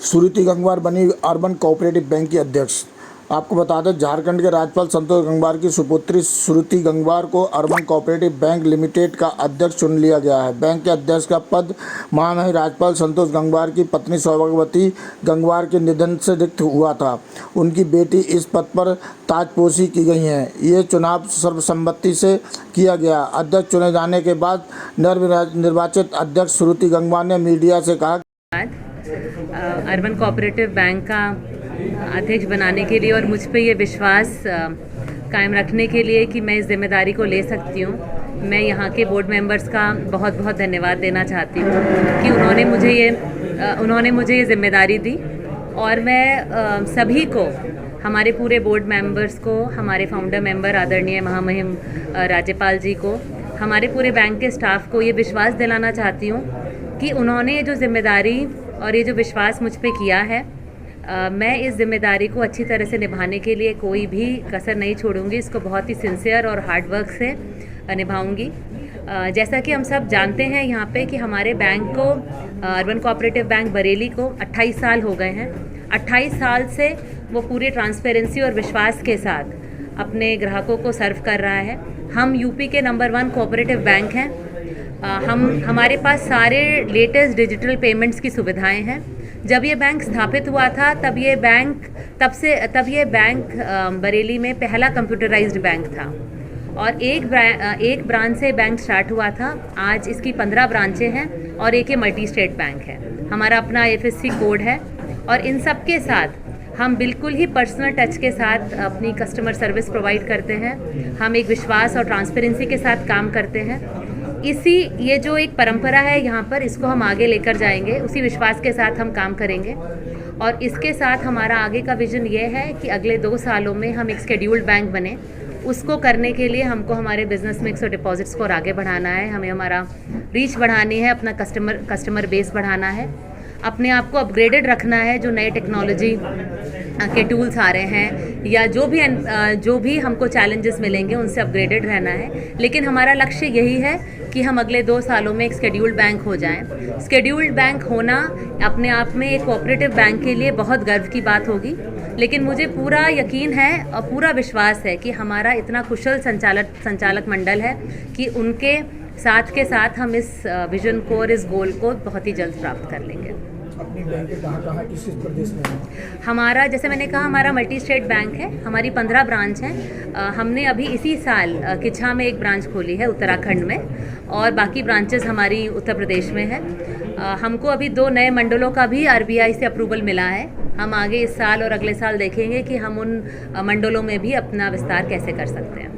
श्रुति गंगवार बनी urban cooperative bank की अध्यक्ष। आपको बता दें, झारखंड के राज्यपाल संतोष गंगवार की सुपुत्री श्रुति गंगवार को अर्बन कोऑपरेटिव बैंक लिमिटेड का अध्यक्ष चुन लिया गया है। बैंक के अध्यक्ष का पद महामहिम राज्यपाल संतोष गंगवार की पत्नी सौभाग्यवती गंगवार के निधन से रिक्त हुआ था। उनकी बेटी इस पद पर ताजपोशी की गई हैं। ये चुनाव सर्वसम्मति से किया गया। अध्यक्ष चुने जाने के बाद नवनिर्वाचित अध्यक्ष श्रुति गंगवार ने मीडिया से कहा, अर्बन कोऑपरेटिव बैंक का अध्यक्ष बनाने के लिए और मुझ पे ये विश्वास कायम रखने के लिए कि मैं इस जिम्मेदारी को ले सकती हूँ। मैं यहाँ के बोर्ड मेंबर्स का बहुत बहुत धन्यवाद देना चाहती हूँ कि उन्होंने मुझे ये जिम्मेदारी दी। और मैं सभी को, हमारे पूरे बोर्ड मेंबर्स को, हमारे फाउंडर मेंबर आदरणीय महामहिम राज्यपाल जी को, हमारे पूरे बैंक के स्टाफ को ये विश्वास दिलाना चाहती हूँ कि उन्होंने ये जो जिम्मेदारी और ये जो विश्वास मुझ पे किया है, मैं इस जिम्मेदारी को अच्छी तरह से निभाने के लिए कोई भी कसर नहीं छोड़ूंगी। इसको बहुत ही सिंसियर और हार्ड वर्क से निभाऊंगी। जैसा कि हम सब जानते हैं यहाँ पे कि हमारे बैंक को, अर्बन कोऑपरेटिव बैंक बरेली को 28 साल हो गए हैं। 28 साल से वो पूरे ट्रांसपेरेंसी और विश्वास के साथ अपने ग्राहकों को सर्व कर रहा है। हम यूपी के नंबर 1 कोऑपरेटिव बैंक हैं। हमारे पास सारे लेटेस्ट डिजिटल पेमेंट्स की सुविधाएं हैं। जब ये बैंक स्थापित हुआ था तब ये बैंक बरेली में पहला कंप्यूटराइज्ड बैंक था और एक ब्रांच से बैंक स्टार्ट हुआ था। आज इसकी 15 ब्रांचें हैं और एक ये मल्टी स्टेट बैंक है। हमारा अपना IFSC कोड है और इन सब के साथ हम बिल्कुल ही पर्सनल टच के साथ अपनी कस्टमर सर्विस प्रोवाइड करते हैं। हम एक विश्वास और ट्रांसपेरेंसी के साथ काम करते हैं। ये जो एक परंपरा है यहाँ पर, इसको हम आगे लेकर जाएंगे। उसी विश्वास के साथ हम काम करेंगे और इसके साथ हमारा आगे का विजन ये है कि अगले 2 सालों में हम एक शेड्यूल्ड बैंक बने। उसको करने के लिए हमको हमारे बिजनेस मिक्स और डिपॉजिट्स को और आगे बढ़ाना है। हमें हमारा रीच बढ़ानी है, अपना कस्टमर बेस बढ़ाना है, अपने आप को अपग्रेडेड रखना है। जो नए टेक्नोलॉजी के टूल्स आ रहे हैं या जो भी हमको चैलेंजेस मिलेंगे उनसे अपग्रेडेड रहना है। लेकिन हमारा लक्ष्य यही है कि हम अगले 2 सालों में एक शेड्यूल्ड बैंक हो जाएं। शेड्यूल्ड बैंक होना अपने आप में एक कोऑपरेटिव बैंक के लिए बहुत गर्व की बात होगी। लेकिन मुझे पूरा यकीन है और पूरा विश्वास है कि हमारा इतना कुशल संचालक मंडल है कि उनके साथ के साथ हम इस विजन को और इस गोल को बहुत ही जल्द प्राप्त कर लेंगे। अपनी बैंक कहाँ किस प्रदेश में है? हमारा, जैसे मैंने कहा, हमारा मल्टी स्टेट बैंक है। हमारी 15 ब्रांच हैं। हमने अभी इसी साल किच्छा में एक ब्रांच खोली है उत्तराखंड में और बाकी ब्रांचेस हमारी उत्तर प्रदेश में है। हमको अभी 2 नए मंडलों का भी RBI से अप्रूवल मिला है। हम आगे इस साल और अगले साल देखेंगे कि हम उन मंडलों में भी अपना विस्तार कैसे कर सकते हैं।